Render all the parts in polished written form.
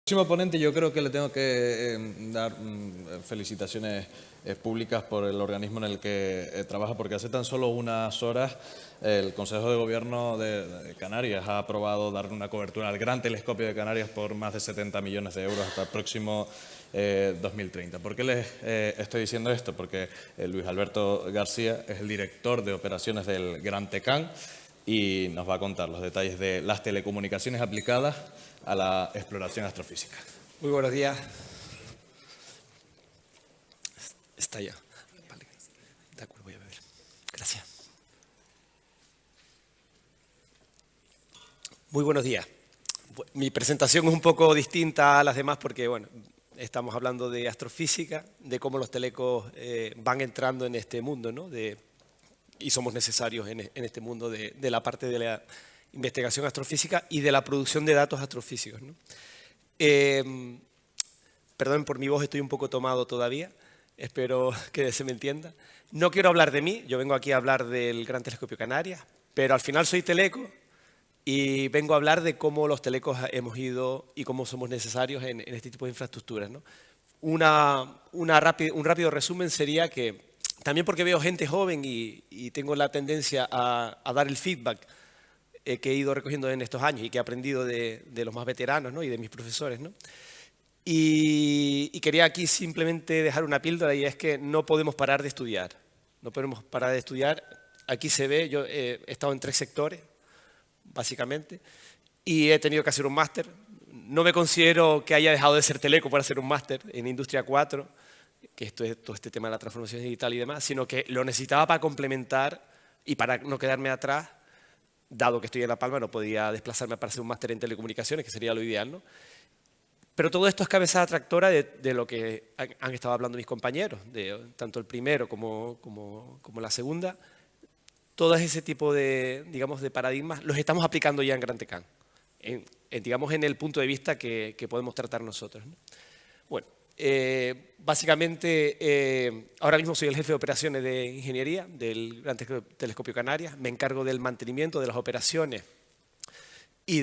Próximo ponente, yo creo que le tengo que dar felicitaciones públicas por el organismo en el que trabaja, porque hace tan solo unas horas el Consejo de Gobierno de Canarias ha aprobado darle una cobertura al Gran Telescopio de Canarias por más de 70 millones de euros hasta el próximo 2030. ¿Por qué les estoy diciendo esto? Porque Luis Alberto García es el director de operaciones del Gran Tecán y nos va a contar los detalles de las telecomunicaciones aplicadas a la exploración astrofísica. Muy buenos días. Está ya. Vale. De acuerdo, voy a beber. Gracias. Muy buenos días. Mi presentación es un poco distinta a las demás porque, bueno, estamos hablando de astrofísica, de cómo los telecos van entrando en este mundo, ¿no? Y somos necesarios en este mundo de la parte de la investigación astrofísica y de la producción de datos astrofísicos, ¿no? Perdón por mi voz, estoy un poco tomado todavía, espero que se me entienda. No quiero hablar de mí, yo vengo aquí a hablar del Gran Telescopio Canarias, pero al final soy teleco y vengo a hablar de cómo los telecos hemos ido y cómo somos necesarios en este tipo de infraestructuras, ¿no? Un rápido resumen sería que, también porque veo gente joven y tengo la tendencia a dar el feedback que he ido recogiendo en estos años y que he aprendido de los más veteranos, ¿no? Y de mis profesores, ¿no? Y quería aquí simplemente dejar una píldora, y es que no podemos parar de estudiar. No podemos parar de estudiar. Aquí se ve, yo he estado en 3 sectores, básicamente, y he tenido que hacer un máster. No me considero que haya dejado de ser teleco para hacer un máster en Industria 4, que esto es todo este tema de la transformación digital y demás, sino que lo necesitaba para complementar y para no quedarme atrás. Dado que estoy en La Palma, no podía desplazarme para hacer un máster en telecomunicaciones, que sería lo ideal, ¿no? Pero todo esto es cabeza tractora de lo que han estado hablando mis compañeros, de tanto el primero como la segunda. Todo ese tipo de, digamos, de paradigmas los estamos aplicando ya en Gran Tecán, digamos, en el punto de vista que podemos tratar nosotros, ¿no? Bueno, básicamente, ahora mismo soy el jefe de operaciones de ingeniería del Gran Telescopio Canarias. Me encargo del mantenimiento de las operaciones y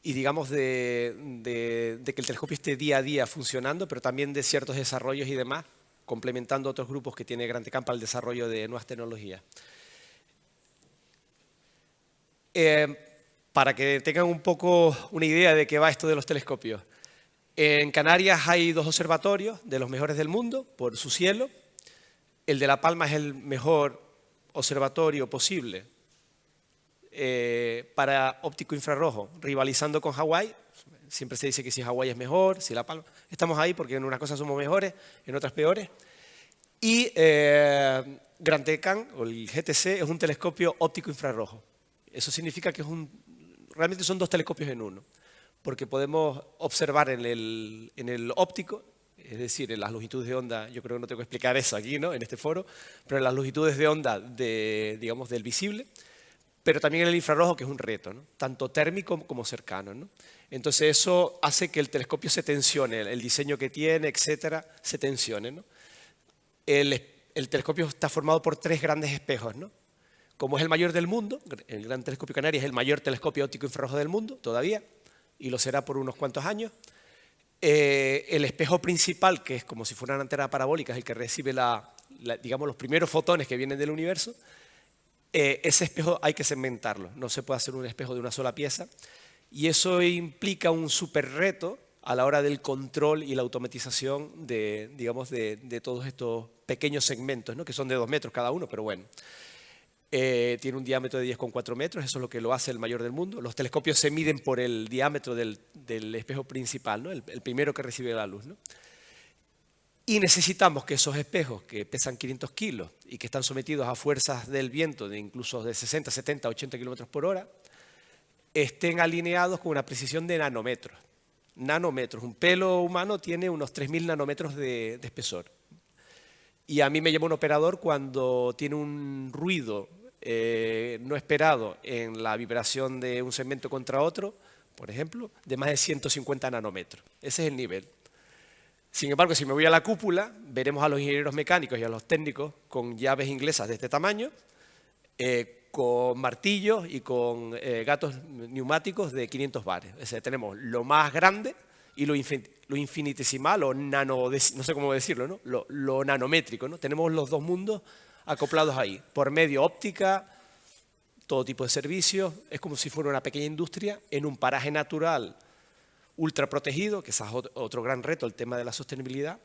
digamos, de que el telescopio esté día a día funcionando, pero también de ciertos desarrollos y demás, complementando otros grupos que tiene Gran Tecán para el desarrollo de nuevas tecnologías. Para que tengan un poco una idea de qué va esto de los telescopios. En Canarias hay 2 observatorios de los mejores del mundo por su cielo. El de La Palma es el mejor observatorio posible para óptico infrarrojo, rivalizando con Hawái. Siempre se dice que si Hawái es mejor, si La Palma. Estamos ahí porque en unas cosas somos mejores, en otras peores. Y Gran Tecán, o el GTC, es un telescopio óptico infrarrojo. Eso significa que realmente son 2 telescopios en uno, porque podemos observar en el óptico, es decir, en las longitudes de onda. Yo creo que no tengo que explicar eso aquí, ¿no?, en este foro, pero en las longitudes de onda digamos, del visible, pero también en el infrarrojo, que es un reto, ¿no?, tanto térmico como cercano, ¿no? Entonces eso hace que el telescopio se tensione, el diseño que tiene, etcétera, se tensione, ¿no? El telescopio está formado por 3 grandes espejos, ¿no? Como es el mayor del mundo, el Gran Telescopio Canarias es el mayor telescopio óptico infrarrojo del mundo todavía, y lo será por unos cuantos años. El espejo principal, que es como si fuera una antena parabólica, es el que recibe digamos, los primeros fotones que vienen del universo. Ese espejo hay que segmentarlo, no se puede hacer un espejo de una sola pieza, y eso implica un súper reto a la hora del control y la automatización digamos, de todos estos pequeños segmentos, ¿no?, que son de 2 metros cada uno, pero bueno. Tiene un diámetro de 10,4 metros, eso es lo que lo hace el mayor del mundo. Los telescopios se miden por el diámetro del espejo principal, ¿no?, el primero que recibe la luz, ¿no? Y necesitamos que esos espejos, que pesan 500 kilos y que están sometidos a fuerzas del viento de incluso de 60, 70, 80 kilómetros por hora, estén alineados con una precisión de nanómetros. Nanómetros. Un pelo humano tiene unos 3.000 nanómetros de espesor. Y a mí me llama un operador cuando tiene un ruido no esperado en la vibración de un segmento contra otro, por ejemplo, de más de 150 nanómetros. Ese es el nivel. Sin embargo, si me voy a la cúpula, veremos a los ingenieros mecánicos y a los técnicos con llaves inglesas de este tamaño, con martillos y con gatos neumáticos de 500 bares. O sea, tenemos lo más grande y lo infinitesimal, o nano, no sé cómo decirlo, ¿no? Lo nanométrico, ¿no? Tenemos los dos mundos acoplados ahí, por medio óptica, todo tipo de servicios. Es como si fuera una pequeña industria en un paraje natural ultra protegido, que ese es otro gran reto, el tema de la sostenibilidad.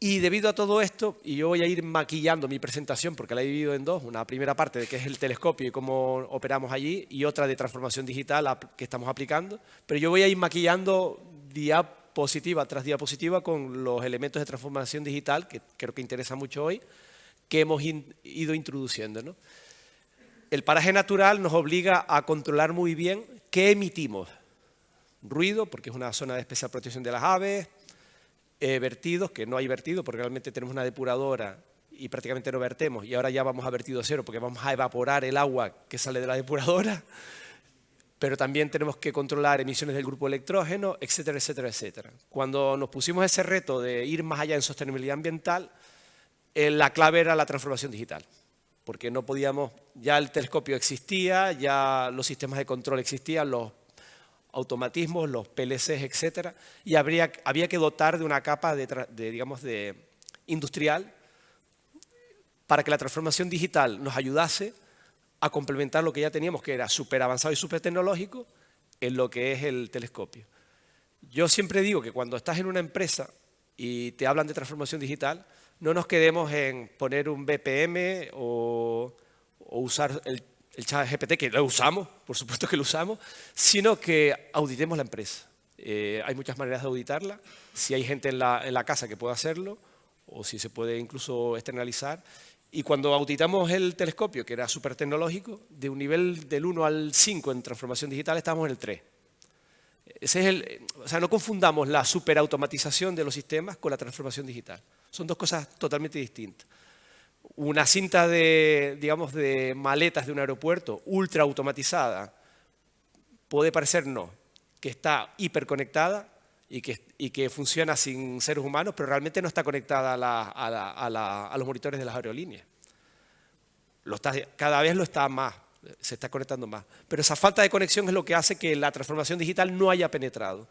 Y debido a todo esto, y yo voy a ir maquillando mi presentación porque la he dividido en dos, una primera parte de qué es el telescopio y cómo operamos allí, y otra de transformación digital que estamos aplicando, pero yo voy a ir maquillando diapositiva tras diapositiva con los elementos de transformación digital, que creo que interesa mucho hoy, que hemos ido introduciendo, ¿no? El paraje natural nos obliga a controlar muy bien qué emitimos. Ruido, porque es una zona de especial protección de las aves, vertidos, que no hay vertido porque realmente tenemos una depuradora y prácticamente no vertemos, y ahora ya vamos a vertido cero porque vamos a evaporar el agua que sale de la depuradora, pero también tenemos que controlar emisiones del grupo electrógeno, etcétera, etcétera, etcétera. Cuando nos pusimos ese reto de ir más allá en sostenibilidad ambiental, la clave era la transformación digital, porque no podíamos, ya el telescopio existía, ya los sistemas de control existían, los automatismos, los PLCs, etcétera, y había que dotar de una capa de industrial para que la transformación digital nos ayudase a complementar lo que ya teníamos, que era súper avanzado y súper tecnológico, en lo que es el telescopio. Yo siempre digo que cuando estás en una empresa y te hablan de transformación digital, no nos quedemos en poner un BPM o usar el ChatGPT, que lo usamos, por supuesto que lo usamos, sino que auditemos la empresa. Hay muchas maneras de auditarla, si hay gente en la casa que pueda hacerlo, o si se puede incluso externalizar. Y cuando auditamos el telescopio, que era súper tecnológico, de un nivel del 1 al 5 en transformación digital, estamos en el 3. O sea, no confundamos la superautomatización de los sistemas con la transformación digital. Son dos cosas totalmente distintas. Una cinta de maletas de un aeropuerto ultra automatizada puede parecer que está hiperconectada y que funciona sin seres humanos, pero realmente no está conectada a los monitores de las aerolíneas. Cada vez se está conectando más. Pero esa falta de conexión es lo que hace que la transformación digital no haya penetrado.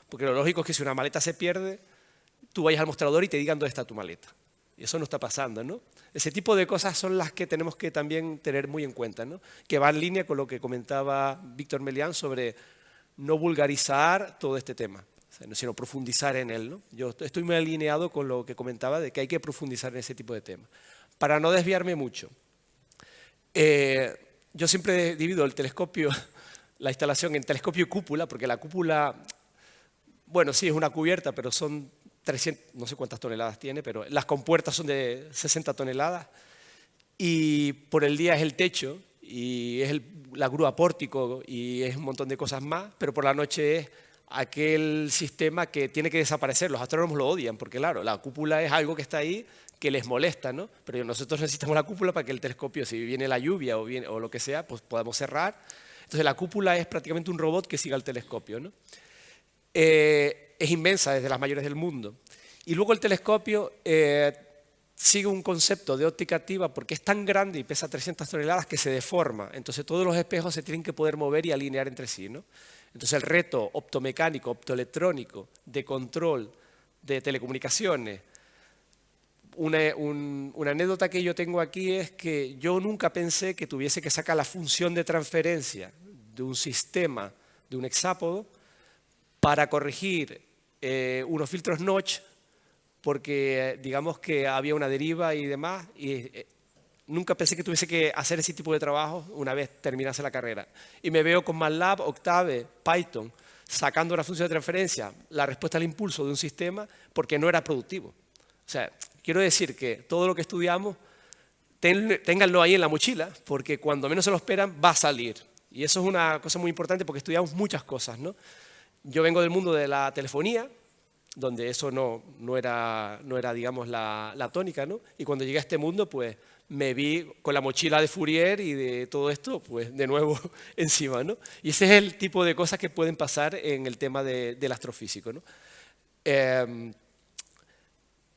Porque lo lógico es que si una maleta se pierde, tú vayas al mostrador y te digan dónde está tu maleta. Y eso no está pasando, ¿no? Ese tipo de cosas son las que tenemos que también tener muy en cuenta, ¿no? Que va en línea con lo que comentaba Víctor Melián sobre no vulgarizar todo este tema, sino profundizar en él, ¿no? Yo estoy muy alineado con lo que comentaba de que hay que profundizar en ese tipo de temas. Para no desviarme mucho, yo siempre divido el telescopio, la instalación en telescopio y cúpula, porque la cúpula, bueno, sí es una cubierta, pero son 300, no sé cuántas toneladas tiene, pero las compuertas son de 60 toneladas, y por el día es el techo, y es la grúa pórtico, y es un montón de cosas más, pero por la noche es aquel sistema que tiene que desaparecer. Los astrónomos lo odian, porque claro, la cúpula es algo que está ahí, que les molesta, ¿no? Pero nosotros necesitamos la cúpula para que el telescopio, si viene la lluvia o lo que sea, pues podamos cerrar. Entonces la cúpula es prácticamente un robot que siga el telescopio, ¿no? Es inmensa, es de las mayores del mundo. Y luego el telescopio sigue un concepto de óptica activa porque es tan grande y pesa 300 toneladas que se deforma. Entonces todos los espejos se tienen que poder mover y alinear entre sí, ¿no? Entonces el reto optomecánico, optoelectrónico, de control, de telecomunicaciones. Una anécdota que yo tengo aquí es que yo nunca pensé que tuviese que sacar la función de transferencia de un sistema, de un hexápodo, para corregir unos filtros notch, porque digamos que había una deriva y demás, y nunca pensé que tuviese que hacer ese tipo de trabajo una vez terminase la carrera. Y me veo con MATLAB, Octave, Python, sacando una función de transferencia, la respuesta al impulso de un sistema, porque no era productivo. O sea, quiero decir que todo lo que estudiamos, ténganlo ahí en la mochila, porque cuando menos se lo esperan, va a salir. Y eso es una cosa muy importante porque estudiamos muchas cosas, ¿no? Yo vengo del mundo de la telefonía, donde eso no era digamos, la tónica, ¿no? Y cuando llegué a este mundo, pues me vi con la mochila de Fourier y de todo esto, pues de nuevo encima, ¿no? Y ese es el tipo de cosas que pueden pasar en el tema del astrofísico, ¿no?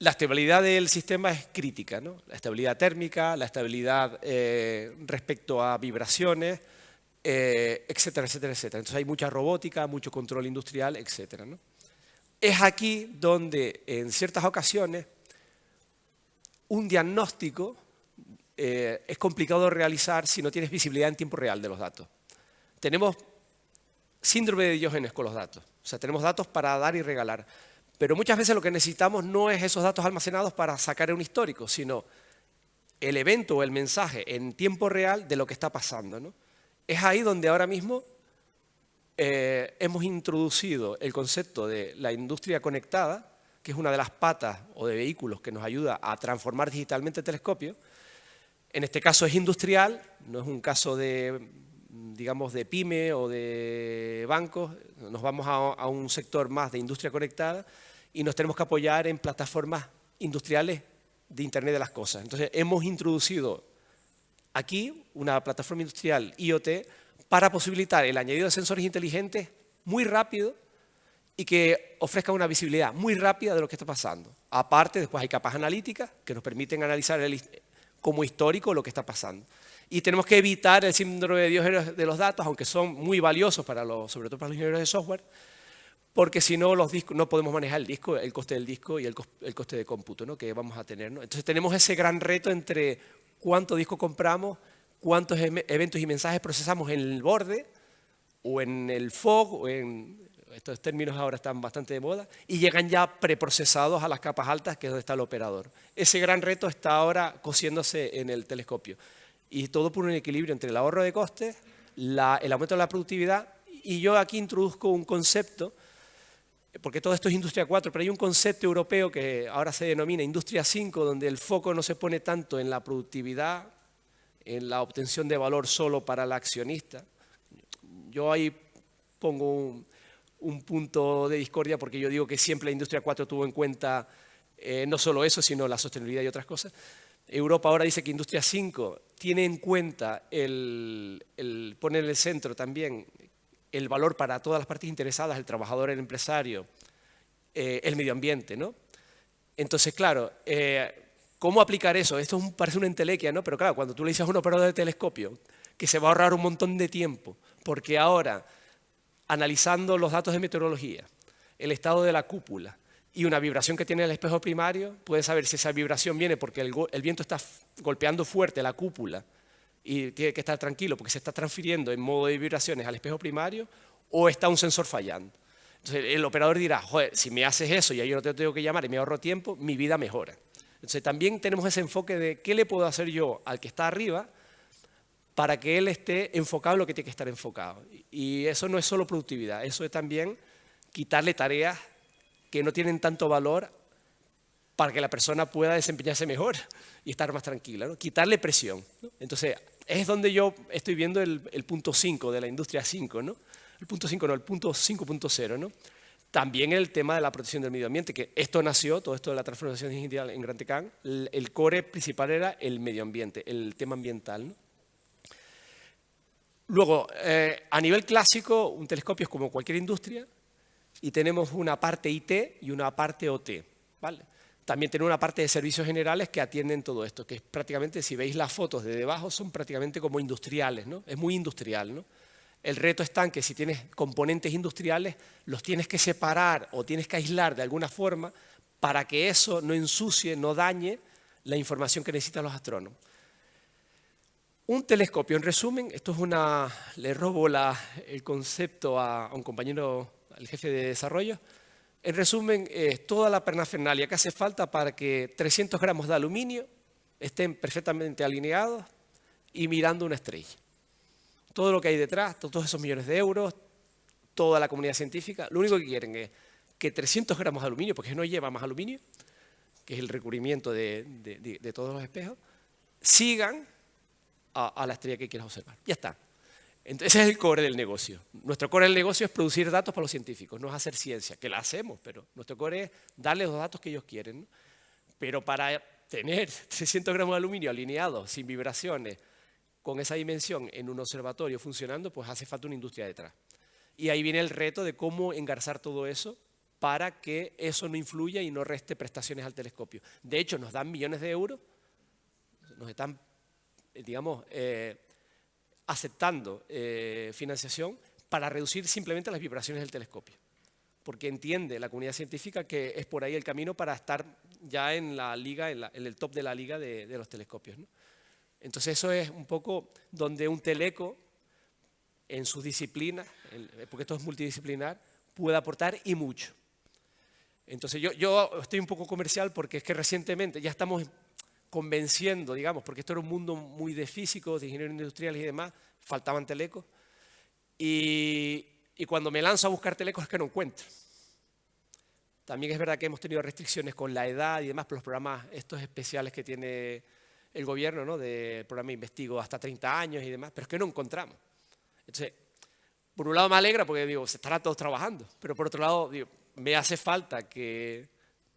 La estabilidad del sistema es crítica, ¿no? La estabilidad térmica, la estabilidad respecto a vibraciones, etcétera, etcétera, etcétera. Entonces hay mucha robótica, mucho control industrial, etcétera, ¿no? Es aquí donde en ciertas ocasiones un diagnóstico es complicado de realizar si no tienes visibilidad en tiempo real de los datos. Tenemos síndrome de Diógenes con los datos. O sea, tenemos datos para dar y regalar. Pero muchas veces lo que necesitamos no es esos datos almacenados para sacar un histórico, sino el evento o el mensaje en tiempo real de lo que está pasando, ¿no? Es ahí donde ahora mismo hemos introducido el concepto de la industria conectada, que es una de las patas o de vehículos que nos ayuda a transformar digitalmente el telescopio. En este caso es industrial, no es un caso de, digamos, de pyme o de bancos. Nos vamos a un sector más de industria conectada y nos tenemos que apoyar en plataformas industriales de Internet de las cosas. Entonces, hemos introducido aquí una plataforma industrial IoT para posibilitar el añadido de sensores inteligentes muy rápido y que ofrezca una visibilidad muy rápida de lo que está pasando. Aparte, después hay capas analíticas que nos permiten analizar como histórico lo que está pasando. Y tenemos que evitar el síndrome de Diógenes de los datos, aunque son muy valiosos sobre todo para los ingenieros de software, porque si no, los discos, no podemos manejar el disco, el coste del disco y el coste de cómputo, ¿no?, que vamos a tener, ¿no? Entonces tenemos ese gran reto entre cuánto disco compramos, cuántos eventos y mensajes procesamos en el borde, o en el fog, o en estos términos ahora están bastante de moda, y llegan ya preprocesados a las capas altas, que es donde está el operador. Ese gran reto está ahora cosiéndose en el telescopio. Y todo por un equilibrio entre el ahorro de costes, el aumento de la productividad, y yo aquí introduzco un concepto, porque todo esto es Industria 4, pero hay un concepto europeo que ahora se denomina Industria 5, donde el foco no se pone tanto en la productividad, en la obtención de valor solo para el accionista. Yo ahí pongo un punto de discordia, porque yo digo que siempre la Industria 4 tuvo en cuenta no solo eso, sino la sostenibilidad y otras cosas. Europa ahora dice que Industria 5 tiene en cuenta pone en el centro también el valor para todas las partes interesadas, el trabajador, el empresario, el medio ambiente, ¿no? Entonces, claro, ¿cómo aplicar eso? Esto parece una entelequia, ¿no? Pero claro, cuando tú le dices a un operador de telescopio que se va a ahorrar un montón de tiempo, porque ahora, analizando los datos de meteorología, el estado de la cúpula y una vibración que tiene el espejo primario, puede saber si esa vibración viene porque el viento está golpeando fuerte la cúpula y tiene que estar tranquilo porque se está transfiriendo en modo de vibraciones al espejo primario, o está un sensor fallando. Entonces el operador dirá, joder, si me haces eso y yo no te tengo que llamar y me ahorro tiempo, mi vida mejora. Entonces también tenemos ese enfoque de qué le puedo hacer yo al que está arriba para que él esté enfocado en lo que tiene que estar enfocado. Y eso no es solo productividad, eso es también quitarle tareas que no tienen tanto valor para que la persona pueda desempeñarse mejor y estar más tranquila, ¿no? Quitarle presión, ¿no? Entonces, es donde yo estoy viendo el punto 5 de la industria 5, ¿no? El punto 5 no, el punto 5.0, ¿no? También el tema de la protección del medio ambiente, que esto nació, todo esto de la transformación digital en Gran Tecán, el core principal era el medio ambiente, el tema ambiental, ¿no? Luego, a nivel clásico, un telescopio es como cualquier industria y tenemos una parte IT y una parte OT, ¿vale? También tenemos una parte de servicios generales que atienden todo esto, que es prácticamente, si veis las fotos de debajo, son prácticamente como industriales, ¿no? Es muy industrial, ¿no? El reto está en que si tienes componentes industriales, los tienes que separar o tienes que aislar de alguna forma para que eso no ensucie, no dañe la información que necesitan los astrónomos. Un telescopio, en resumen, esto es le robo el concepto a un compañero, al jefe de desarrollo. En resumen, es toda la parafernalia que hace falta para que 300 gramos de aluminio estén perfectamente alineados y mirando una estrella. Todo lo que hay detrás, todos esos millones de euros, toda la comunidad científica, lo único que quieren es que 300 gramos de aluminio, porque no lleva más aluminio, que es el recubrimiento de todos los espejos, sigan a la estrella que quieras observar. Ya está. Entonces, ese es el core del negocio. Nuestro core del negocio es producir datos para los científicos, no es hacer ciencia, que la hacemos, pero nuestro core es darles los datos que ellos quieren, ¿no? Pero para tener 300 gramos de aluminio alineados, sin vibraciones, con esa dimensión en un observatorio funcionando, pues hace falta una industria detrás. Y ahí viene el reto de cómo engarzar todo eso para que eso no influya y no reste prestaciones al telescopio. De hecho, nos dan millones de euros, nos están, digamos, aceptando financiación para reducir simplemente las vibraciones del telescopio, porque entiende la comunidad científica que es por ahí el camino para estar ya en la liga, en el top de la liga de los telescopios, ¿no? Entonces eso es un poco donde un teleco, en sus disciplinas, porque esto es multidisciplinar, puede aportar y mucho. Entonces yo estoy un poco comercial porque es que recientemente ya estamos convenciendo, digamos, porque esto era un mundo muy de físicos, de ingenieros industriales y demás, faltaban telecos, y cuando me lanzo a buscar telecos es que no encuentro. También es verdad que hemos tenido restricciones con la edad y demás, por los programas estos especiales que tiene el gobierno, ¿no? De programa Investigo hasta 30 años y demás, pero es que no encontramos. Entonces, por un lado me alegra porque digo, se estará todos trabajando, pero por otro lado digo, me hace falta que,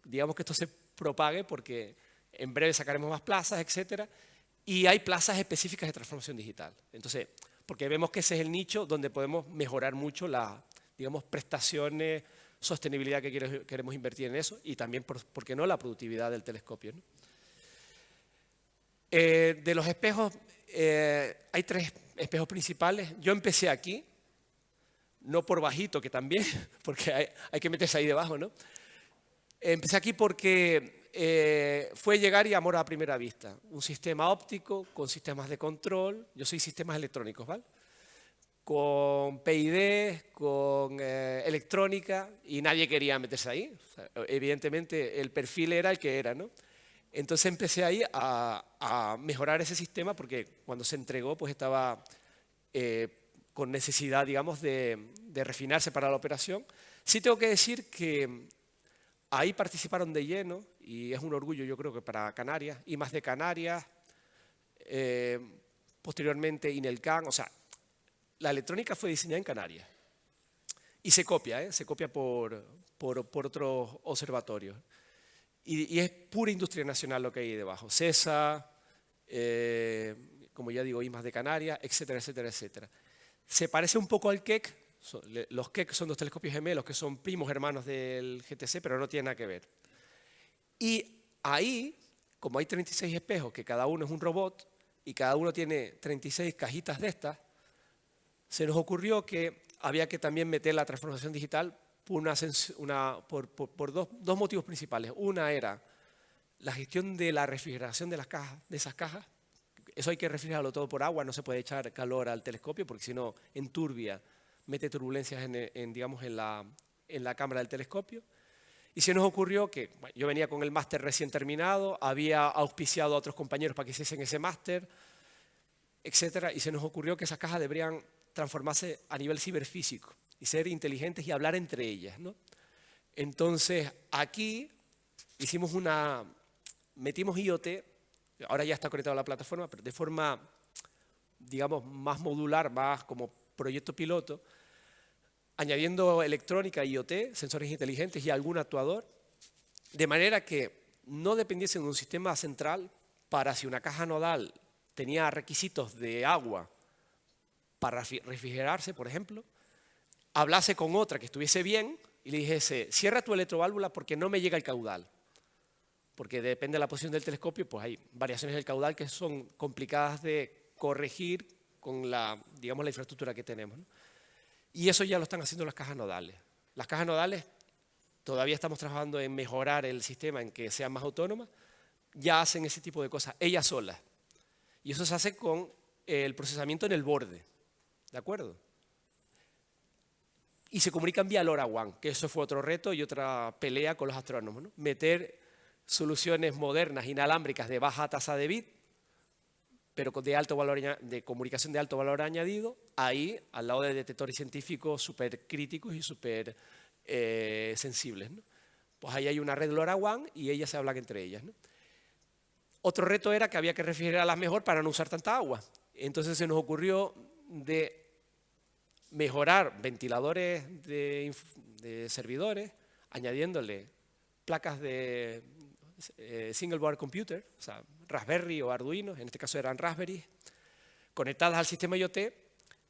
digamos, que esto se propague porque en breve sacaremos más plazas, etcétera, y hay plazas específicas de transformación digital. Entonces, porque vemos que ese es el nicho donde podemos mejorar mucho las, digamos, prestaciones, sostenibilidad que queremos invertir en eso y también, ¿por qué no?, la productividad del telescopio, ¿no? De los espejos, hay 3 espejos principales. Yo empecé aquí, no por bajito, que también, porque hay que meterse ahí debajo, ¿no? Empecé aquí porque fue llegar y amor a primera vista. Un sistema óptico con sistemas de control. Yo soy sistemas electrónicos, ¿vale? Con PID, con electrónica, y nadie quería meterse ahí. O sea, evidentemente el perfil era el que era, ¿no? Entonces empecé ahí a mejorar ese sistema porque cuando se entregó pues estaba con necesidad, digamos, de refinarse para la operación. Sí tengo que decir que ahí participaron de lleno y es un orgullo, yo creo, que para Canarias, I+D Canarias, posteriormente INELCAN, o sea, la electrónica fue diseñada en Canarias y se copia por otros observatorios. Y es pura industria nacional lo que hay debajo. CESA, como ya digo, I+D Canarias, etcétera, etcétera, etcétera. Se parece un poco al Keck. Los Keck son 2 telescopios gemelos que son primos hermanos del GTC, pero no tienen nada que ver. Y ahí, como hay 36 espejos, que cada uno es un robot, y cada uno tiene 36 cajitas de estas, se nos ocurrió que había que también meter la transformación digital por dos motivos principales. Una era la gestión de la refrigeración de las cajas, de esas cajas. Eso hay que refrigerarlo todo por agua, no se puede echar calor al telescopio porque si no enturbia, mete turbulencias digamos, en la cámara del telescopio. Y se nos ocurrió que bueno, yo venía con el máster recién terminado, había auspiciado a otros compañeros para que hiciesen ese máster, etcétera, y se nos ocurrió que esas cajas deberían transformarse a nivel ciberfísico y ser inteligentes y hablar entre ellas, ¿no? Entonces, aquí metimos IoT, ahora ya está conectado a la plataforma, pero de forma, digamos, más modular, más como proyecto piloto, añadiendo electrónica, IoT, sensores inteligentes y algún actuador, de manera que no dependiesen de un sistema central para si una caja nodal tenía requisitos de agua para refrigerarse, por ejemplo, hablase con otra que estuviese bien y le dijese, cierra tu electroválvula porque no me llega el caudal. Porque depende de la posición del telescopio, pues hay variaciones del caudal que son complicadas de corregir con digamos, la infraestructura que tenemos, ¿no? Y eso ya lo están haciendo las cajas nodales. Las cajas nodales, todavía estamos trabajando en mejorar el sistema, en que sean más autónomas, ya hacen ese tipo de cosas, ellas solas. Y eso se hace con el procesamiento en el borde, ¿de acuerdo? Y se comunican vía LoRaWAN, que eso fue otro reto y otra pelea con los astrónomos, ¿no? Meter soluciones modernas, inalámbricas, de baja tasa de bit, pero de alto valor, de comunicación de alto valor añadido, ahí, al lado de detectores científicos súper críticos y súper sensibles, ¿no? Pues ahí hay una red LoRaWAN y ellas se hablan entre ellas, ¿no? Otro reto era que había que refrigerarlas mejor para no usar tanta agua. Entonces se nos ocurrió de mejorar ventiladores de servidores, añadiéndole placas de single board computer, o sea, Raspberry o Arduino, en este caso eran Raspberry, conectadas al sistema IoT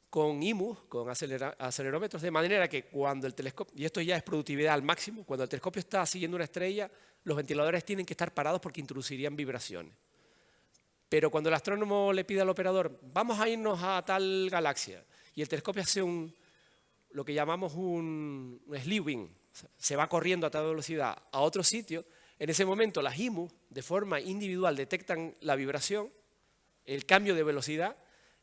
con IMUs, con acelerómetros, de manera que cuando el telescopio, y esto ya es productividad al máximo, cuando el telescopio está siguiendo una estrella, los ventiladores tienen que estar parados porque introducirían vibraciones. Pero cuando el astrónomo le pide al operador, vamos a irnos a tal galaxia, y el telescopio hace lo que llamamos un slewing, se va corriendo a toda velocidad a otro sitio, en ese momento las IMU de forma individual detectan la vibración, el cambio de velocidad,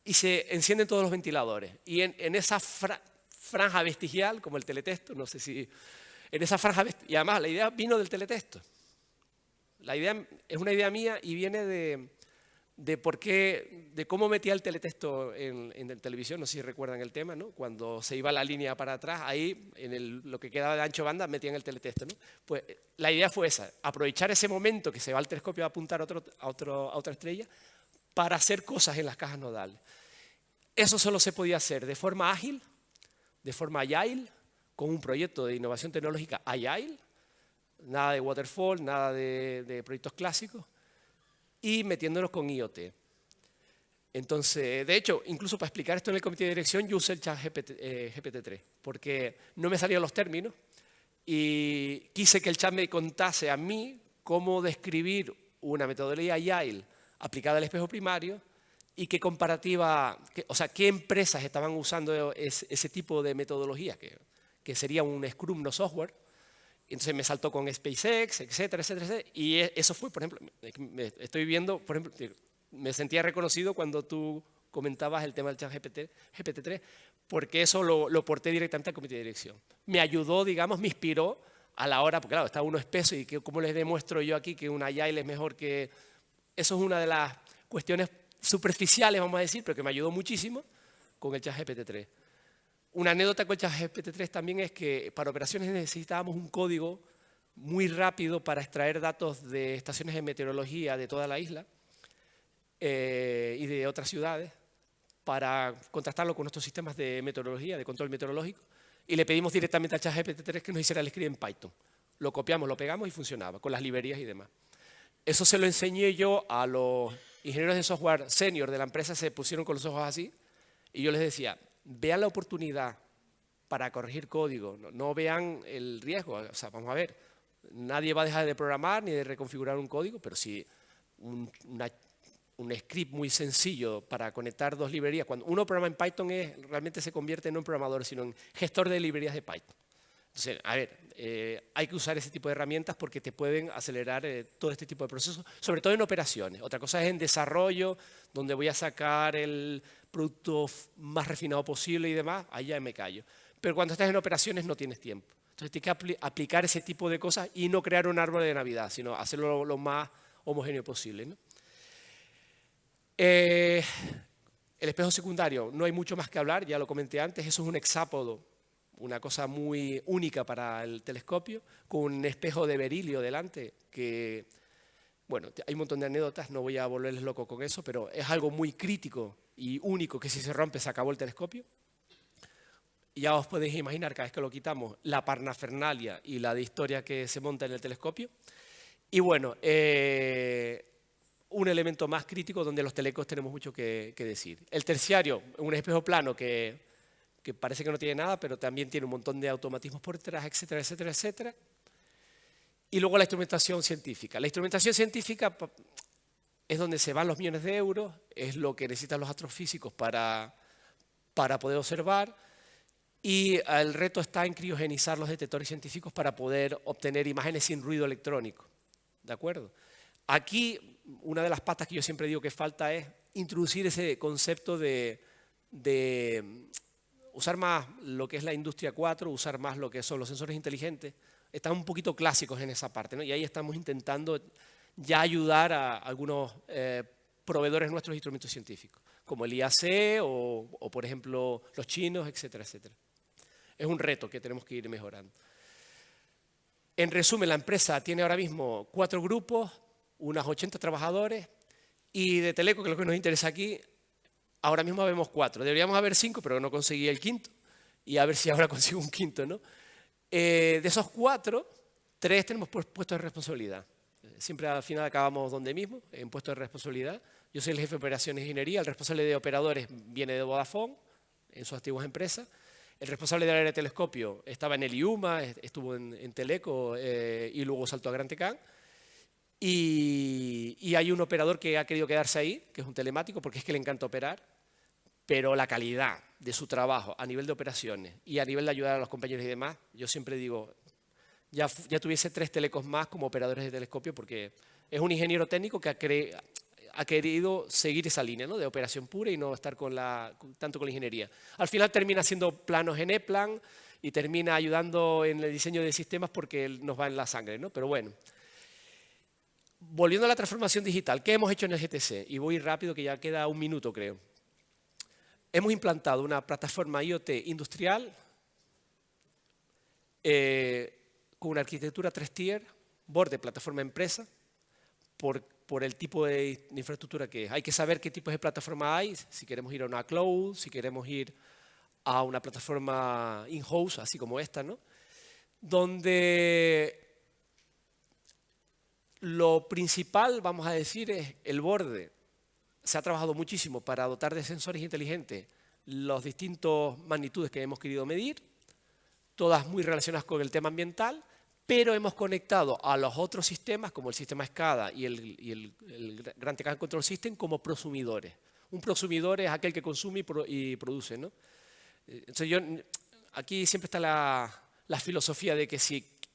y se encienden todos los ventiladores. Y en esa franja vestigial, como el teletexto, no sé si... En esa franja y además la idea vino del teletexto. La idea es una idea mía y viene de por qué, de cómo metía el teletexto en televisión, no sé si recuerdan el tema, ¿no? Cuando se iba la línea para atrás, ahí en lo que quedaba de ancho banda metían el teletexto, ¿no? Pues la idea fue esa, aprovechar ese momento que se va el telescopio a apuntar a otra estrella para hacer cosas en las cajas nodales. Eso solo se podía hacer de forma ágil, de forma agile, con un proyecto de innovación tecnológica agile, nada de waterfall, nada de proyectos clásicos, y metiéndonos con IoT. Entonces, de hecho, incluso para explicar esto en el comité de dirección, yo usé el chat GPT-3, porque no me salían los términos y quise que el chat me contase a mí cómo describir una metodología agile aplicada al espejo primario y qué comparativa, o sea, qué empresas estaban usando ese tipo de metodología, que sería un Scrum no software. Entonces me saltó con SpaceX, etcétera, etcétera, etcétera. Y eso fue, por ejemplo, estoy viendo, por ejemplo, me sentía reconocido cuando tú comentabas el tema del chat GPT-3, porque eso lo porté directamente al comité de dirección. Me ayudó, digamos, me inspiró a la hora, porque claro, está uno espeso y cómo les demuestro yo aquí que un Agile es mejor que... Eso es una de las cuestiones superficiales, vamos a decir, pero que me ayudó muchísimo con el chat GPT-3. Una anécdota con el chat GPT-3 también es que para operaciones necesitábamos un código muy rápido para extraer datos de estaciones de meteorología de toda la isla y de otras ciudades para contrastarlo con nuestros sistemas de meteorología, de control meteorológico, y le pedimos directamente al chat GPT-3 que nos hiciera el script en Python. Lo copiamos, lo pegamos y funcionaba, con las librerías y demás. Eso se lo enseñé yo a los ingenieros de software senior de la empresa, se pusieron con los ojos así, y yo les decía, vean la oportunidad para corregir código, no vean el riesgo. O sea, vamos a ver, nadie va a dejar de programar ni de reconfigurar un código, pero si un script muy sencillo para conectar dos librerías, cuando uno programa en Python realmente se convierte no en programador, sino en gestor de librerías de Python. Entonces, a ver, hay que usar ese tipo de herramientas porque te pueden acelerar todo este tipo de procesos, sobre todo en operaciones. Otra cosa es en desarrollo, donde voy a sacar el producto más refinado posible y demás, ahí ya me callo. Pero cuando estás en operaciones no tienes tiempo. Entonces tienes que aplicar ese tipo de cosas y no crear un árbol de Navidad, sino hacerlo lo más homogéneo posible, ¿no? El espejo secundario, no hay mucho más que hablar, ya lo comenté antes, eso es un hexápodo, una cosa muy única para el telescopio, con un espejo de berilio delante, que, bueno, hay un montón de anécdotas, no voy a volverles loco con eso, pero es algo muy crítico y único que si se rompe se acabó el telescopio. Ya os podéis imaginar, cada vez que lo quitamos, la parnafernalia y la de historia que se monta en el telescopio. Y bueno, un elemento más crítico donde los telecos tenemos mucho que decir. El terciario, un espejo plano que parece que no tiene nada, pero también tiene un montón de automatismos por detrás, etcétera, etcétera, etcétera. Y luego la instrumentación científica. La instrumentación científica es donde se van los millones de euros, es lo que necesitan los astrofísicos para poder observar, y el reto está en criogenizar los detectores científicos para poder obtener imágenes sin ruido electrónico. ¿De acuerdo? Aquí, una de las patas que yo siempre digo que falta es introducir ese concepto de usar más lo que es la industria 4, usar más lo que son los sensores inteligentes. Están un poquito clásicos en esa parte, ¿no? Y ahí estamos intentando ya ayudar a algunos proveedores nuestros de instrumentos científicos, como el IAC o por ejemplo, los chinos, etcétera, etcétera. Es un reto que tenemos que ir mejorando. En resumen, la empresa tiene ahora mismo 4 grupos, unos 80 trabajadores, y de Teleco, que es lo que nos interesa aquí, ahora mismo vemos 4. Deberíamos haber 5, pero no conseguí el quinto, y a ver si ahora consigo un quinto, ¿no? De esos 4, 3 tenemos puestos de responsabilidad. Siempre al final acabamos donde mismo, en puestos de responsabilidad. Yo soy el jefe de operaciones e ingeniería, el responsable de operadores viene de Vodafone, en sus antiguas empresas. El responsable del área de telescopio estaba en el IUMA, estuvo en Teleco y luego saltó a Gran Tecán. Y hay un operador que ha querido quedarse ahí, que es un telemático, porque es que le encanta operar, pero la calidad de su trabajo a nivel de operaciones y a nivel de ayudar a los compañeros y demás, yo siempre digo, ya tuviese 3 telecos más como operadores de telescopio, porque es un ingeniero técnico que ha querido seguir esa línea, ¿no?, de operación pura y no estar tanto con la ingeniería. Al final termina haciendo planos en E-Plan y termina ayudando en el diseño de sistemas porque nos va en la sangre, ¿no? Pero bueno. Volviendo a la transformación digital, ¿qué hemos hecho en el GTC? Y voy rápido, que ya queda 1 minuto, creo. Hemos implantado una plataforma IoT industrial con una arquitectura 3-tier, borde, plataforma, empresa, por el tipo de infraestructura que es. Hay que saber qué tipos de plataforma hay, si queremos ir a una cloud, si queremos ir a una plataforma in-house, así como esta, ¿no? Donde lo principal, vamos a decir, es el borde. Se ha trabajado muchísimo para dotar de sensores inteligentes las distintas magnitudes que hemos querido medir, todas muy relacionadas con el tema ambiental, pero hemos conectado a los otros sistemas, como el sistema SCADA y el Gran Tecán Control System, como prosumidores. Un prosumidor es aquel que consume y produce, ¿no? Entonces aquí siempre está la filosofía de que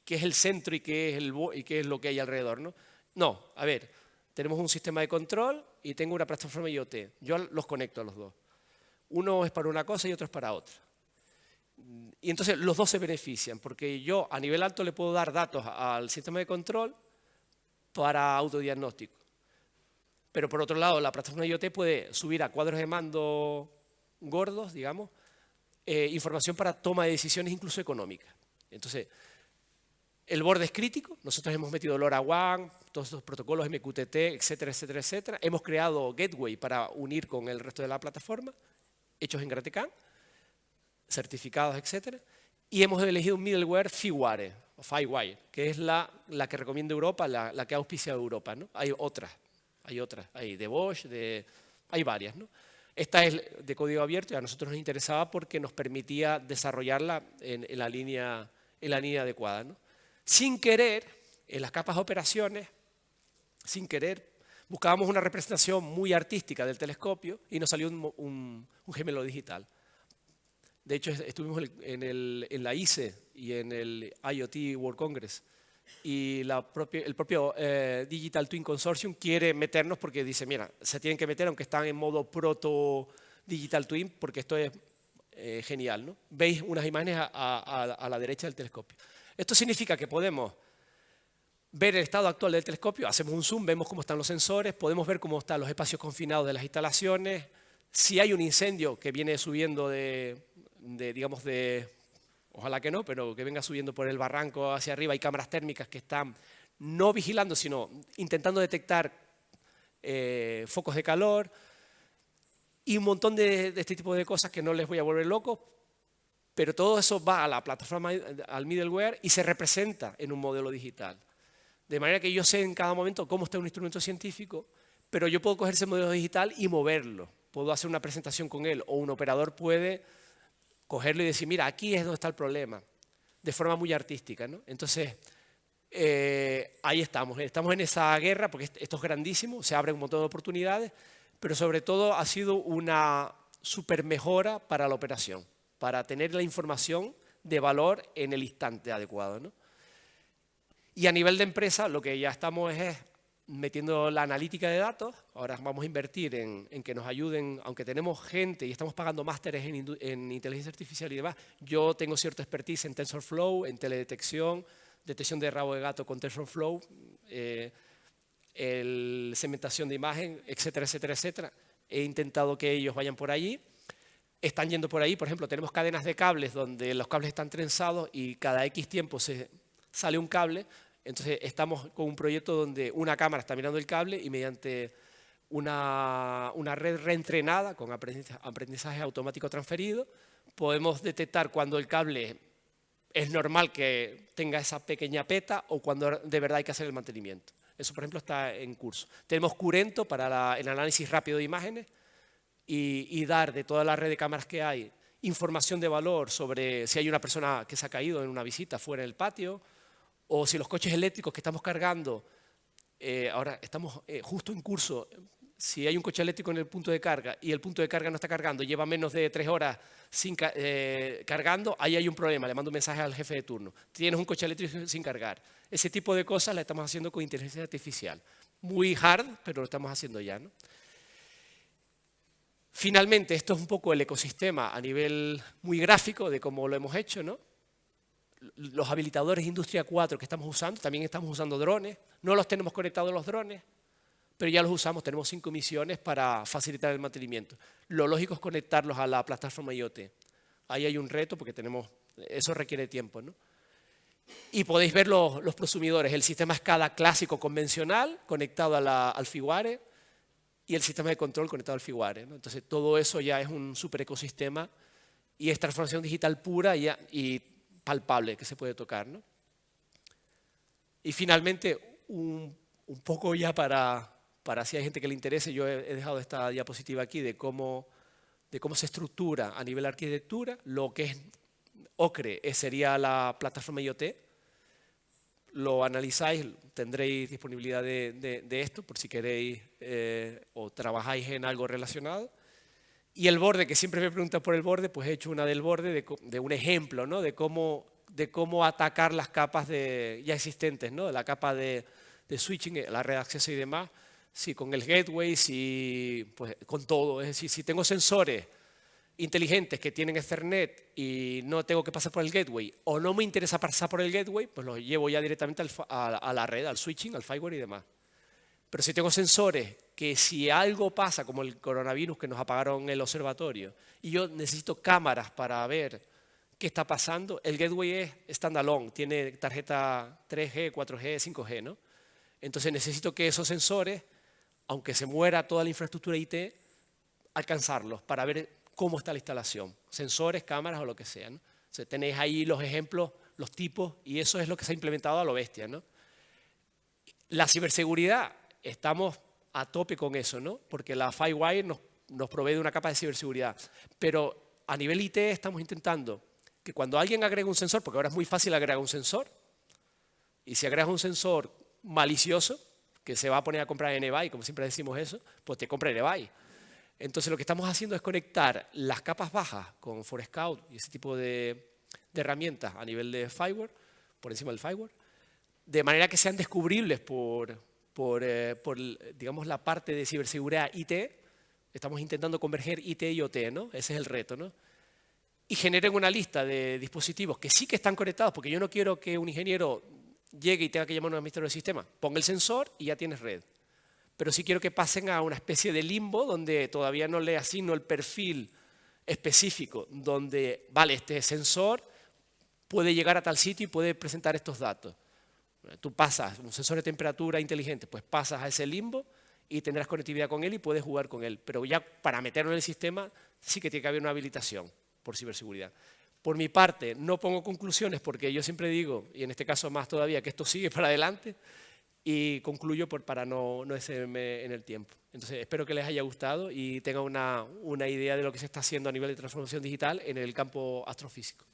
qué es el centro y qué es lo que hay alrededor, ¿no? No, a ver, tenemos un sistema de control y tengo una plataforma IoT. Yo los conecto a los dos. Uno es para una cosa y otro es para otra. Y entonces los dos se benefician, porque yo a nivel alto le puedo dar datos al sistema de control para autodiagnóstico. Pero por otro lado, la plataforma IoT puede subir a cuadros de mando gordos, digamos, información para toma de decisiones incluso económicas. Entonces, el borde es crítico. Nosotros hemos metido LoRaWAN, todos estos protocolos MQTT, etcétera, etcétera, etcétera. Hemos creado Gateway para unir con el resto de la plataforma, hechos en Gran Tecán, certificados, etcétera. Y hemos elegido un middleware FireWire, que es la que recomienda Europa, la que auspicia Europa, ¿no? Hay otras, hay de Bosch, hay varias, ¿no? Esta es de código abierto y a nosotros nos interesaba porque nos permitía desarrollarla en la línea adecuada, ¿no? Sin querer, en las capas de operaciones, sin querer, buscábamos una representación muy artística del telescopio y nos salió un gemelo digital. De hecho, estuvimos en la ICE y en el IoT World Congress y el propio Digital Twin Consortium quiere meternos porque dice, mira, se tienen que meter aunque están en modo proto Digital Twin porque esto es genial, ¿no? Veis unas imágenes a la derecha del telescopio. Esto significa que podemos ver el estado actual del telescopio, hacemos un zoom, vemos cómo están los sensores, podemos ver cómo están los espacios confinados de las instalaciones, si hay un incendio que viene subiendo digamos, ojalá que no, pero que venga subiendo por el barranco hacia arriba, hay cámaras térmicas que están no vigilando, sino intentando detectar focos de calor y un montón de este tipo de cosas que no les voy a volver locos, pero todo eso va a la plataforma, al middleware y se representa en un modelo digital. De manera que yo sé en cada momento cómo está un instrumento científico, pero yo puedo coger ese modelo digital y moverlo. Puedo hacer una presentación con él o un operador puede cogerlo y decir, mira, aquí es donde está el problema, de forma muy artística, ¿no? Entonces, ahí estamos en esa guerra, porque esto es grandísimo, se abren un montón de oportunidades, pero sobre todo ha sido una super mejora para la operación, para tener la información de valor en el instante adecuado, ¿no? Y a nivel de empresa, lo que ya estamos es metiendo la analítica de datos. Ahora vamos a invertir en que nos ayuden, aunque tenemos gente y estamos pagando másteres en inteligencia artificial y demás. Yo tengo cierta expertise en TensorFlow, en teledetección, detección de rabo de gato con TensorFlow, segmentación de imagen, etcétera, etcétera, etcétera. He intentado que ellos vayan por allí. Están yendo por ahí, por ejemplo, tenemos cadenas de cables donde los cables están trenzados y cada X tiempo sale un cable. Entonces estamos con un proyecto donde una cámara está mirando el cable y mediante una red reentrenada con aprendizaje automático transferido podemos detectar cuando el cable es normal que tenga esa pequeña peta o cuando de verdad hay que hacer el mantenimiento. Eso, por ejemplo, está en curso. Tenemos Curento para el análisis rápido de imágenes y dar de toda la red de cámaras que hay información de valor sobre si hay una persona que se ha caído en una visita fuera del patio, o si los coches eléctricos que estamos cargando, ahora estamos justo en curso, si hay un coche eléctrico en el punto de carga y el punto de carga no está cargando, lleva menos de 3 horas cargando, ahí hay un problema, le mando un mensaje al jefe de turno. Tienes un coche eléctrico sin cargar. Ese tipo de cosas las estamos haciendo con inteligencia artificial. Muy hard, pero lo estamos haciendo ya, ¿no? Finalmente, esto es un poco el ecosistema a nivel muy gráfico de cómo lo hemos hecho, ¿no? Los habilitadores Industria 4 que estamos usando, también estamos usando drones. No los tenemos conectados los drones, pero ya los usamos, tenemos 5 misiones para facilitar el mantenimiento. Lo lógico es conectarlos a la plataforma IoT. Ahí hay un reto porque eso requiere tiempo, ¿no? Y podéis ver los prosumidores, el sistema SCADA clásico convencional conectado al FiWire y el sistema de control conectado al FiWire, ¿no? Entonces todo eso ya es un super ecosistema y es transformación digital pura y palpable que se puede tocar, ¿no? Y finalmente, un poco ya para si hay gente que le interese, yo he dejado esta diapositiva aquí de cómo se estructura a nivel arquitectura. Lo que es Ocre sería la plataforma IoT. Lo analizáis, tendréis disponibilidad de esto por si queréis o trabajáis en algo relacionado. Y el borde, que siempre me preguntan por el borde, pues he hecho una del borde de un ejemplo, ¿no? de cómo atacar las capas ya existentes, ¿no? La capa de switching, la red de acceso y demás. Sí, con el gateway, pues, con todo. Es decir, si tengo sensores inteligentes que tienen Ethernet y no tengo que pasar por el gateway, o no me interesa pasar por el gateway, pues los llevo ya directamente a la red, al switching, al firewire y demás. Pero si tengo sensores que si algo pasa, como el coronavirus que nos apagaron el observatorio, y yo necesito cámaras para ver qué está pasando, el gateway es standalone, tiene tarjeta 3G, 4G, 5G, ¿no? Entonces necesito que esos sensores, aunque se muera toda la infraestructura IT, alcanzarlos para ver cómo está la instalación. Sensores, cámaras o lo que sea, ¿no? O sea, tenéis ahí los ejemplos, los tipos, y eso es lo que se ha implementado a lo bestia, ¿no? La ciberseguridad, estamos a tope con eso, ¿no? Porque la FiWire nos provee de una capa de ciberseguridad. Pero a nivel IT estamos intentando que cuando alguien agrega un sensor, porque ahora es muy fácil agregar un sensor, y si agregas un sensor malicioso, que se va a poner a comprar en eBay, como siempre decimos eso, pues te compra en eBay. Entonces lo que estamos haciendo es conectar las capas bajas con Forescout y ese tipo de herramientas a nivel de firewall, por encima del firewall, de manera que sean descubribles por digamos, la parte de ciberseguridad IT. Estamos intentando converger IT y OT, ¿no? Ese es el reto, ¿no? Y generen una lista de dispositivos que sí que están conectados, porque yo no quiero que un ingeniero llegue y tenga que llamar a un administrador del sistema. Ponga el sensor y ya tienes red. Pero sí quiero que pasen a una especie de limbo donde todavía no le asigno el perfil específico, donde, vale, este sensor puede llegar a tal sitio y puede presentar estos datos. Tú pasas un sensor de temperatura inteligente, pues pasas a ese limbo y tendrás conectividad con él y puedes jugar con él. Pero ya para meterlo en el sistema sí que tiene que haber una habilitación por ciberseguridad. Por mi parte, no pongo conclusiones porque yo siempre digo, y en este caso más todavía, que esto sigue para adelante, y concluyo para no excederme en el tiempo. Entonces, espero que les haya gustado y tengan una idea de lo que se está haciendo a nivel de transformación digital en el campo astrofísico.